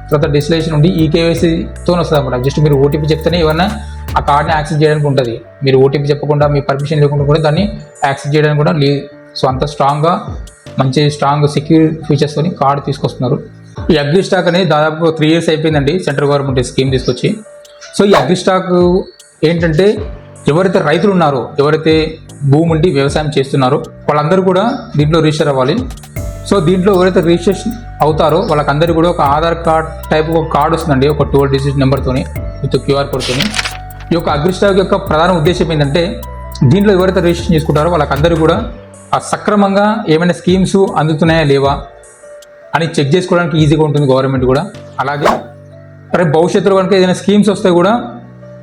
తర్వాత డిస్టిలేషన్ ఉండి ఈ కేవైసీతో వస్తుంది అనమాట. జస్ట్ మీరు ఓటీపీ చెప్తేనే ఏమన్నా ఆ కార్డ్ని యాక్సెస్ చేయడానికి ఉంటుంది. మీరు ఓటీపీ చెప్పకుండా మీ పర్మిషన్ లేకుండా కూడా దాన్ని యాక్సెస్ చేయడానికి కూడా లేదు. సో అంత స్ట్రాంగ్గా మంచి స్ట్రాంగ్ సెక్యూర్ ఫీచర్స్తో కార్డు తీసుకొస్తున్నారు. ఈ అగ్రిస్టాక్ అనేది దాదాపు 3 years అయిపోయిందండి సెంట్రల్ గవర్నమెంట్ స్కీమ్ తీసుకొచ్చి. సో ఈ అగ్రిస్టాక్ ఏంటంటే ఎవరైతే రైతులు ఉన్నారో, ఎవరైతే భూమి ఉండి వ్యవసాయం చేస్తున్నారో వాళ్ళందరూ కూడా దీంట్లో రిజిస్టర్ అవ్వాలి. సో దీంట్లో ఎవరైతే రిజిస్ట్రేషన్ అవుతారో వాళ్ళకందరూ కూడా ఒక ఆధార్ కార్డ్ టైప్ ఒక కార్డు వస్తుందండి, ఒక 12 digit నెంబర్తోని విత్ QR కోడ్తోని. ఈ యొక్క అగ్రిస్టాక్ యొక్క ప్రధాన ఉద్దేశం ఏంటంటే దీంట్లో ఎవరైతే రిజిస్ట్రేషన్ చేసుకుంటారో వాళ్ళకందరూ కూడా సక్రమంగా ఏమైనా స్కీమ్స్ అందుతున్నాయా లేవా అని చెక్ చేసుకోవడానికి ఈజీగా ఉంటుంది గవర్నమెంట్ కూడా. అలాగే రేపు భవిష్యత్తులో కనుక ఏదైనా స్కీమ్స్ వస్తే కూడా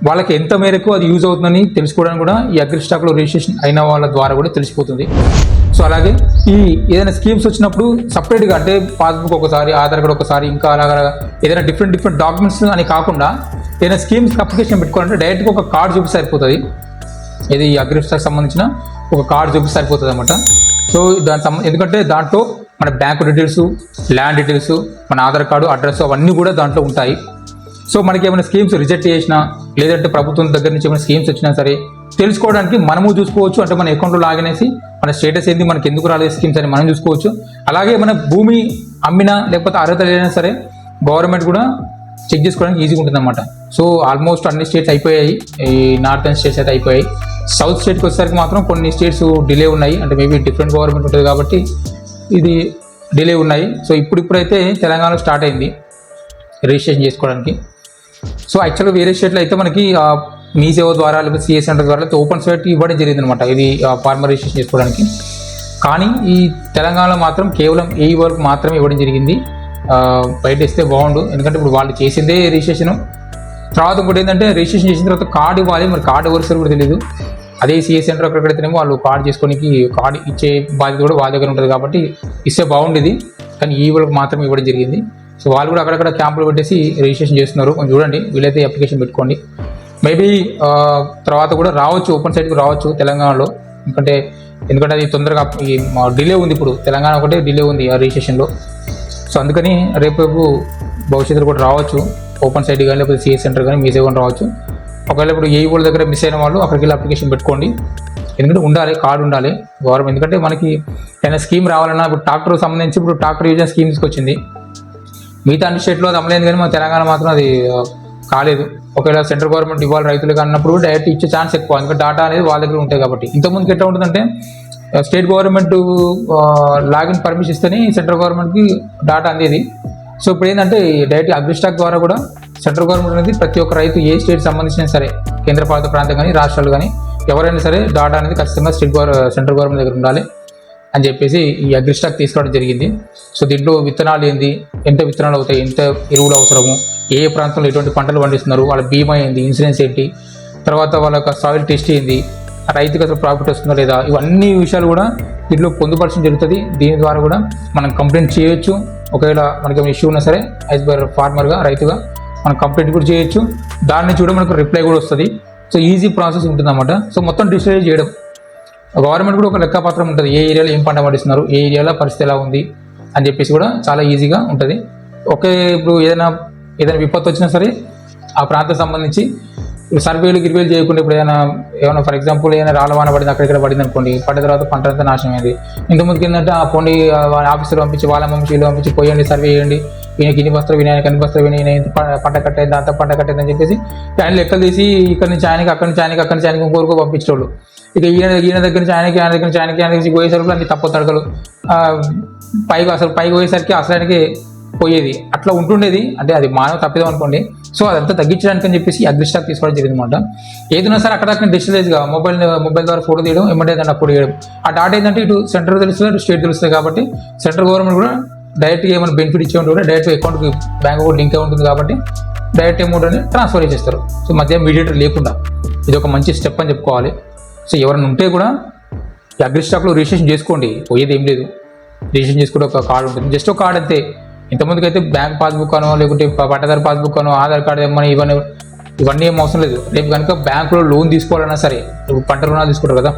వాళ్ళకి ఎంత మేరకు అది యూజ్ అవుతుందని తెలుసుకోవడానికి కూడా ఈ అగ్రిస్టాక్లో రిజిస్ట్రేషన్ అయిన వాళ్ళ ద్వారా కూడా తెలిసిపోతుంది. సో అలాగే ఈ ఏదైనా స్కీమ్స్ వచ్చినప్పుడు సపరేట్గా అంటే పాస్బుక్ ఒకసారి, ఆధార్ కార్డ్ ఒకసారి, ఇంకా అలాగా ఏదైనా డిఫరెంట్ డాక్యుమెంట్స్ అని కాకుండా ఏదైనా స్కీమ్స్కి అప్లికేషన్ పెట్టుకోవాలంటే డైరెక్ట్గా ఒక కార్డు చూపిస్తే సరిపోతుంది. ఇది ఈ అగ్రిస్టాక్ సంబంధించిన ఒక కార్డు చూపిస్తే సరిపోతుంది అనమాట. సో ఎందుకంటే దాంట్లో మన బ్యాంకు డీటెయిల్స్, ల్యాండ్ డీటెయిల్స్, మన ఆధార్ కార్డు, అడ్రస్ అవన్నీ కూడా దాంట్లో ఉంటాయి. సో మనకి ఏమైనా స్కీమ్స్ రిజెక్ట్ చేసినా లేదంటే ప్రభుత్వం దగ్గర నుంచి ఏమైనా స్కీమ్స్ వచ్చినా సరే తెలుసుకోవడానికి మనము చూసుకోవచ్చు. అంటే మన అకౌంట్లో లాగిన్ చేసి మన స్టేటస్ ఏంది, మనకి ఎందుకు రాలేదు స్కీమ్స్ అని మనం చూసుకోవచ్చు. అలాగే మన భూమి అమ్మినా లేకపోతే అర్హత లేదైనా సరే గవర్నమెంట్ కూడా చెక్ చేసుకోవడానికి ఈజీగా ఉంటుంది అన్నమాట. సో ఆల్మోస్ట్ అన్ని స్టేట్స్ అయిపోయాయి, ఈ నార్థన్ స్టేట్స్ అయితే అయిపోయాయి. సౌత్ స్టేట్కి వచ్చేసరికి మాత్రం కొన్ని స్టేట్స్ డిలే ఉన్నాయి. అంటే మేబీ డిఫరెంట్ గవర్నమెంట్ ఉంటుంది కాబట్టి ఇది డిలే ఉన్నాయి. సో ఇప్పుడైతే తెలంగాణలో స్టార్ట్ అయింది రిజిస్ట్రేషన్ చేసుకోవడానికి. సో యాక్చువల్గా వేరే స్టేట్లో అయితే మనకి మీ సేవ ద్వారా లేకపోతే సిఏ సెంటర్ ద్వారా లేకపోతే ఓపెన్ సైట్ ఇవ్వడం జరిగింది అనమాట, ఇది ఫార్మర్ రిజిస్ట్రేషన్ చేసుకోవడానికి. కానీ ఈ తెలంగాణలో మాత్రం కేవలం ఏ వరకు మాత్రమే ఇవ్వడం జరిగింది. బయట ఇస్తే బాగుండు, ఎందుకంటే ఇప్పుడు వాళ్ళు చేసిందే రిజిస్ట్రేషన్. తర్వాత ఇంకోటి ఏంటంటే రిజిస్ట్రేషన్ చేసిన తర్వాత కార్డు ఇవ్వాలి, మరి కార్డు ఎవరిసారి కూడా తెలియదు. అదే సిఏ సెంటర్ అక్కడికైతేనేమో వాళ్ళు కార్డు చేసుకోనికి కార్డు ఇచ్చే బాధ్యత కూడా వాళ్ళ దగ్గర ఉంటుంది కాబట్టి ఇస్తే బాగుండేది. కానీ ఈ వరకు మాత్రమే ఇవ్వడం జరిగింది. సో వాళ్ళు కూడా అక్కడక్కడ క్యాంపులు పెట్టేసి రిజిస్ట్రేషన్ చేస్తున్నారు. కొంచెం చూడండి, వీలైతే అప్లికేషన్ పెట్టుకోండి. మేబీ తర్వాత కూడా రావచ్చు, ఓపెన్ సైట్కి రావచ్చు తెలంగాణలో. ఎందుకంటే అది తొందరగా డిలే ఉంది. ఇప్పుడు తెలంగాణ ఒకటే డిలే ఉంది ఆ రిజిస్ట్రేషన్లో. సో అందుకని రేపు భవిష్యత్తులో కూడా రావచ్చు, ఓపెన్ సైట్ కానీ లేకపోతే సిఎస్ సెంటర్ కానీ మీ సేవ కానీ రావచ్చు. ఒకవేళ ఇప్పుడు ఏ వాళ్ళ దగ్గర మిస్ అయిన వాళ్ళు అక్కడికి వెళ్ళి అప్లికేషన్ పెట్టుకోండి. ఎందుకంటే ఉండాలి, కార్డు ఉండాలి గవర్నమెంట్. ఎందుకంటే మనకి ఏదైనా స్కీమ్ రావాలన్నా ఇప్పుడు ట్రాక్టర్ సంబంధించి ఇప్పుడు ట్రాక్టర్ యూజ్ స్కీమ్ తీసుకొచ్చింది. మిగతా అన్ని స్టేట్లో అది అమలేదు, కానీ మన తెలంగాణ మాత్రం అది కాలేదు. ఒకవేళ సెంట్రల్ గవర్నమెంట్ ఇవ్వాలి రైతులకు అన్నప్పుడు డైరెక్ట్ ఇచ్చే ఛాన్స్ ఎక్కువ, ఎందుకంటే డాటా అనేది వాళ్ళ దగ్గర ఉంటాయి కాబట్టి. ఇంతకుముందుకు ఎట్లా ఉంటుందంటే స్టేట్ గవర్నమెంట్ లాగిన్ పర్మిషన్ ఇస్తేనే సెంట్రల్ గవర్నమెంట్కి డాటా అందేది. సో ఇప్పుడు ఏంటంటే డైరెక్ట్ అగ్రిస్టాక్ ద్వారా కూడా సెంట్రల్ గవర్నమెంట్ అనేది ప్రతి ఒక్క రైతు ఏ స్టేట్ సంబంధించిన సరే, కేంద్రపాలిత ప్రాంతం కానీ రాష్ట్రాలు కానీ ఎవరైనా సరే డాటా అనేది ఖచ్చితంగా సెంట్రల్ గవర్నమెంట్ దగ్గర ఉండాలి అని చెప్పేసి ఈ అగ్రిస్టాక్ తీసుకోవడం జరిగింది. సో దీంట్లో విత్తనాలు ఏంది, ఎంత విత్తనాలు అవుతాయి, ఎంత ఎరువులు అవసరము, ఏ ప్రాంతంలో ఎటువంటి పంటలు పండిస్తున్నారు, వాళ్ళ బీమా ఏంది, ఇన్సూరెన్స్ ఏంటి, తర్వాత వాళ్ళ యొక్క సాయిల్ టెస్ట్ ఏంది, రైతుకి అసలు ప్రాఫిట్ వస్తుందో లేదా, ఇవన్నీ విషయాలు కూడా దీంట్లో పొందుపరచడం జరుగుతుంది. దీని ద్వారా కూడా మనం కంప్లైంట్ చేయొచ్చు. ఒకవేళ మనకి ఏమైనా ఇష్యూ ఉన్నా సరే యాజ్ పర్ ఫార్మర్గా, రైతుగా మనం కంప్లైంట్ కూడా చేయొచ్చు. దాని నుంచి కూడా మనకు రిప్లై కూడా వస్తుంది. సో ఈజీ ప్రాసెస్ ఉంటుందన్నమాట. సో మొత్తం డిజిటలైజ్ చేయడం, గవర్నమెంట్ కూడా ఒక లెక్కపత్రం ఉంటుంది, ఏ ఏరియాలో ఏం పంట పండిస్తున్నారు, ఏ ఏరియాలో పరిస్థితి ఎలా ఉంది అని చెప్పేసి కూడా చాలా ఈజీగా ఉంటుంది. ఇప్పుడు ఏదైనా విపత్తు వచ్చినా సరే ఆ ప్రాంతం సంబంధించి సర్వేలు గిరివేలు చేయకుండా ఇప్పుడు ఏమైనా ఫర్ ఎగ్జాంపుల్ ఏదైనా రాళ్ళవాన పడింది, అక్కడిక్కడ పడింది అనుకోండి, పడిన తర్వాత పంట అంతా నాశనం అయింది. ఇంతకుముందుకు ఏంటంటే ఆ పోండి ఆఫీసర్ పంపించి వాళ్ళ వీళ్ళు పంపించి పోయండి, సర్వే చేయండి, ఈయనకి ఇన్ని బస్తాలు వినాయక అన్ని బస్తాలు విని ఈయన పంట కట్టేది, అంత పంట కట్టేది అని చెప్పేసి ఆయన లెక్కలు తీసి ఇక్కడ నుంచి ఆయనకి, అక్కడి నుంచి ఆయనకి ఇంకొకరికి పంపించేవాళ్ళు. ఇక ఈయన దగ్గర నుంచి ఆయనకి పోయేసరికి అన్ని తప్పు తడకలు పైకి పోయేసరికి అసలు ఆయనకి పోయేది, అట్లా ఉంటుండేది. అంటే అది మానవ తప్పిదం అనుకోండి. సో అదంతా తగ్గించడానికి అని చెప్పేసి అగ్రిస్టాక్ తీసుకోవడం జరిగింది అనమాట. ఏదైనా సరే అక్కడ డిజిటలైజ్గా మొబైల్ ద్వారా ఫోటో తీయడం, ఏమంటే అప్పుడు చేయడం. ఆ డాటా ఏంటంటే ఇటు సెంట్రల్ తెలుస్తుంది, అటు స్టేట్ తెలుస్తుంది. కాబట్టి సెంట్రల్ గవర్నమెంట్ కూడా డైరెక్ట్గా ఏమైనా బెనిఫిట్ ఇచ్చే ఉంటుంది, డైరెక్ట్ అకౌంట్కి బ్యాంక్ అకౌంట్ లింక్ ఉంటుంది కాబట్టి డైరెక్ట్ అమౌంట్ అనేది ట్రాన్స్ఫర్ చేసేస్తారు. సో మధ్య మీడియేటర్ లేకుండా ఇది ఒక మంచి స్టెప్ అని చెప్పుకోవాలి. సో ఎవరైనా ఉంటే కూడా ఈ అగ్రిస్టాక్లో రిజిస్ట్రేషన్ చేసుకోండి, పోయేది ఏం లేదు. రిజిస్ట్రేషన్ చేసుకుంటే ఒక కార్డు ఉంటుంది, జస్ట్ ఒక కార్డు అంతే. ఇంతమందికి అయితే బ్యాంక్ పాస్బుక్ అనో లేకుంటే పట్టదారు పాస్బుక్ అనో ఆధార్ కార్డు ఏమని ఇవన్నీ ఏం అవసరం లేదు. రేపు కనుక బ్యాంకులో లోన్ తీసుకోవాలన్నా సరే, ఇప్పుడు పంట రుణాలు తీసుకుంటారు కదా,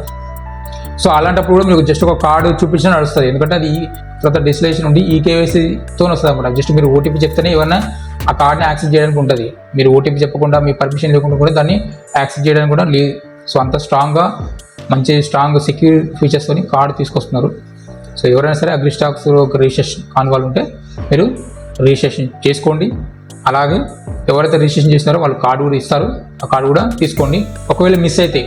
సో అలాంటప్పుడు కూడా మీకు జస్ట్ ఒక కార్డు చూపించినా నడుస్తుంది. ఎందుకంటే అది తర్వాత డిస్టిలేషన్ ఉండి ఈ కేవైసీతో వస్తుంది అనమాట. జస్ట్ మీరు ఓటీపీ చెప్తేనే ఏమన్నా ఆ కార్డ్ని యాక్సెస్ చేయడానికి ఉంటుంది. మీరు ఓటీపీ చెప్పకుండా మీ పర్మిషన్ లేకుండా కూడా దాన్ని యాక్సెస్ చేయడానికి కూడా లేదు. సో అంత స్ట్రాంగ్గా మంచి స్ట్రాంగ్ సెక్యూర్ ఫీచర్స్తో కార్డు తీసుకొస్తున్నారు. సో ఎవరైనా సరే అగ్రిస్టాక్స్ ఒక రిజిస్ట్రేషన్ కాని వాళ్ళు ఉంటే మీరు రిజిస్ట్రేషన్ చేసుకోండి. అలాగే ఎవరైతే రిజిస్ట్రేషన్ చేస్తారో వాళ్ళు కార్డు కూడా ఇస్తారు, ఆ కార్డు కూడా తీసుకోండి. ఒకవేళ మిస్ అయితే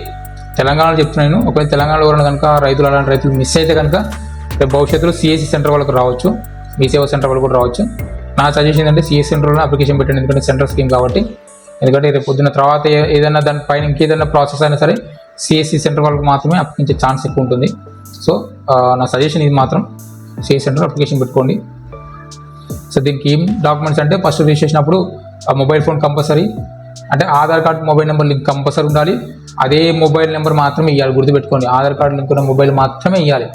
తెలంగాణలో చెప్తున్నాను, ఒకవేళ తెలంగాణలో ఎవరైనా కనుక అలాంటి రైతులు మిస్ అయితే కనుక రేపు భవిష్యత్తులో సిఎస్సి సెంటర్ వాళ్ళకి రావచ్చు, మీ సేవా సెంటర్ వాళ్ళు కూడా రావచ్చు. నా సజెషన్ ఏంటంటే సిఎస్సి సెంటర్లో అప్లికేషన్ పెట్టండి, ఎందుకంటే సెంట్రల్ స్కీమ్ కాబట్టి. ఎందుకంటే రేపు పొద్దున్న తర్వాత ఏదైనా దానిపైన ఇంకేదైనా ప్రాసెస్ అయినా సరే సిఎస్సి సెంటర్ వాళ్ళకి మాత్రమే అప్లికించే ఛాన్స్ ఎక్కువ ఉంటుంది. సో నా సజెషన్ ఇది మాత్రం సిఎస్సి సెంటర్ అప్లికేషన్ పెట్టుకోండి. సో దీనికి ఏం డాక్యుమెంట్స్ అంటే ఫస్ట్ రిజిస్ట్రేషన్ అప్పుడు మొబైల్ ఫోన్ కంపల్సరీ, అంటే Aadhaar card mobile number link compulsory ఉండాలి. అదే మొబైల్ నెంబర్ మాత్రమే ఇవ్వాలి, గుర్తుపెట్టుకోండి. ఆధార్ కార్డు లింక్ ఉన్న మొబైల్ మాత్రమే ఇవ్వాలి,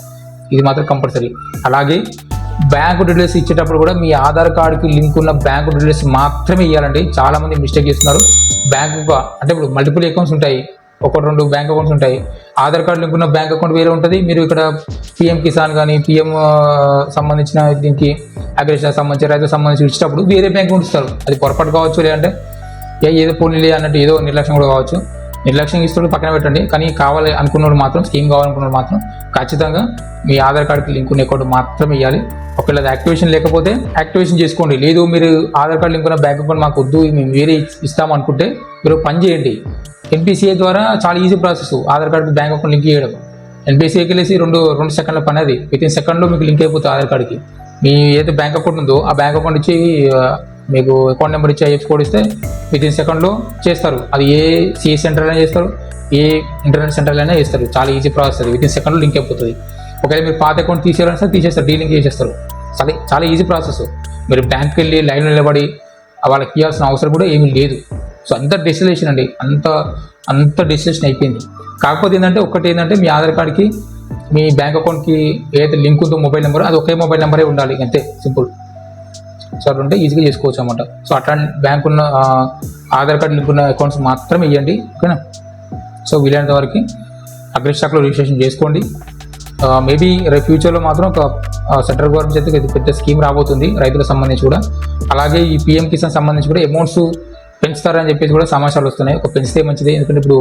ఇది మాత్రం కంపల్సరీ. అలాగే బ్యాంకు డీటెయిల్స్ ఇచ్చేటప్పుడు కూడా మీ ఆధార్ కార్డుకి లింక్ ఉన్న బ్యాంకు డీటెయిల్స్ మాత్రమే ఇవ్వాలండి. చాలామంది మిస్టేక్ చేస్తున్నారు. బ్యాంకు అంటే ఇప్పుడు మల్టిపుల్ అకౌంట్స్ ఉంటాయి, 1-2 బ్యాంక్ అకౌంట్స్ ఉంటాయి. ఆధార్ కార్డు లింక్ ఉన్న బ్యాంక్ అకౌంట్ వేరే ఉంటుంది. మీరు ఇక్కడ పిఎం కిసాన్ కానీ పిఎం సంబంధించిన దీనికి అగ్రికల్చర్ సంబంధించి రైతులకు సంబంధించి ఇచ్చేటప్పుడు వేరే బ్యాంక్ అకౌంట్ ఇస్తారు. అది పొరపాటు కావచ్చు, లేదంటే ఏదో పోనీ అన్నట్టు ఏదో నిర్లక్ష్యం కూడా కావచ్చు. నిర్లక్ష్యం ఇస్తున్న పక్కన పెట్టండి. కానీ కావాలి అనుకున్నప్పుడు మాత్రం, స్కీమ్ కావాలనుకున్నప్పుడు మాత్రం ఖచ్చితంగా మీ ఆధార్ కార్డుకి లింక్ ఉన్న అకౌంట్ మాత్రమే ఇవ్వాలి. ఒకవేళ అది యాక్టివేషన్ లేకపోతే యాక్టివేషన్ చేసుకోండి. లేదు మీరు ఆధార్ కార్డు లింక్ ఉన్న బ్యాంక్ అకౌంట్ మాకు వద్దు, మేము వేరే ఇస్తామనుకుంటే మీరు పని చేయండి. ఎన్పిసిఐ ద్వారా చాలా ఈజీ ప్రాసెస్ ఆధార్ కార్డుకి బ్యాంక్ అకౌంట్ లింక్ చేయడం. ఎన్పిసిఐకి వెళ్ళేసి రెండు సెకండ్ల పని అది. వితిన్ సెకండ్లో మీకు లింక్ అయిపోతుంది ఆధార్ కార్డుకి. మీ ఏదైతే బ్యాంక్ అకౌంట్ ఉందో ఆ బ్యాంక్ అకౌంట్ ఇచ్చి మీకు అకౌంట్ నెంబర్ ఇచ్చి ఐఎఫ్ కోడ్ ఇస్తే వితిన్ సెకండ్లో చేస్తారు. అది ఏ సిఎస్ సెంటర్ అయినా చేస్తారు, ఏ ఇంటర్నెట్ సెంటర్ అయినా చేస్తారు. చాలా ఈజీ ప్రాసెస్ అది, వితిన్ సెకండ్లో లింక్ అయిపోతుంది. ఒకవేళ మీరు పాత అకౌంట్ తీసేయాలని సరే తీసేస్తారు, డీలింక్ చేసేస్తారు. చాలా ఈజీ ప్రాసెస్. మీరు బ్యాంక్కి వెళ్ళి లైన్లో నిలబడి వాళ్ళకి ఇవ్వాల్సిన అవసరం కూడా ఏమీ లేదు. సో అంత డిజిటలైజేషన్ అండి, అంత డిజిటలైజేషన్ అయిపోయింది. కాకపోతే ఏంటంటే మీ ఆధార్ కార్డ్కి మీ బ్యాంక్ అకౌంట్కి ఏదైతే లింక్ ఉందో మొబైల్ నెంబర్, అది ఒకే మొబైల్ నెంబరే ఉండాలి, అంతే, సింపుల్. సో అట్లా ఈజీగా చేసుకోవచ్చు అన్నమాట. సో అట్లాంటి బ్యాంక్ ఉన్న ఆధార్ కార్డు లింక్ ఉన్న అకౌంట్స్ మాత్రమే ఇవ్వండి, ఓకేనా. సో వీలైనంత వరకు అగ్రిస్టాక్లో రిజిస్ట్రేషన్ చేసుకోండి. మేబీ రేపు ఫ్యూచర్లో మాత్రం ఒక సెంట్రల్ గవర్నమెంట్ అయితే పెద్ద స్కీమ్ రాబోతుంది రైతులకు సంబంధించి కూడా. అలాగే ఈ పిఎం కిసాన్ సంబంధించి కూడా అమౌంట్స్ పెంచుతారని చెప్పేసి కూడా సమాచారాలు వస్తున్నాయి. ఒక పెంచితే మంచిది, ఎందుకంటే ఇప్పుడు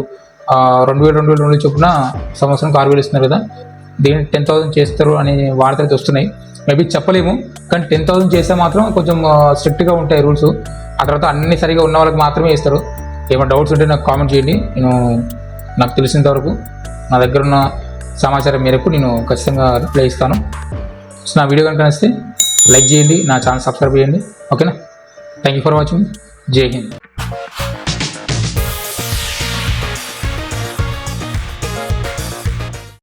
2,000 చొప్పున సంవత్సరానికి 6,000 ఇస్తున్నారు కదా. దీన్ని 10,000 చేస్తారు అనే వార్తలు అయితే వస్తున్నాయి. మేబీ చెప్పలేము, కానీ 10,000 చేస్తే మాత్రం కొంచెం స్ట్రిక్ట్గా ఉంటాయి రూల్స్. ఆ తర్వాత అన్ని సరిగా ఉన్న వాళ్ళకి మాత్రమే ఇస్తారు. ఏమైనా డౌట్స్ ఉంటే నాకు కామెంట్ చేయండి. నాకు తెలిసినంత వరకు నా దగ్గర ఉన్న సమాచారం మేరకు నేను ఖచ్చితంగా రిప్లై ఇస్తాను. సో నా వీడియో కనుక నచ్చితే లైక్ చేయండి, నా ఛానల్ సబ్స్క్రైబ్ చేయండి, ఓకేనా. Thank you for watching. జై హింద్.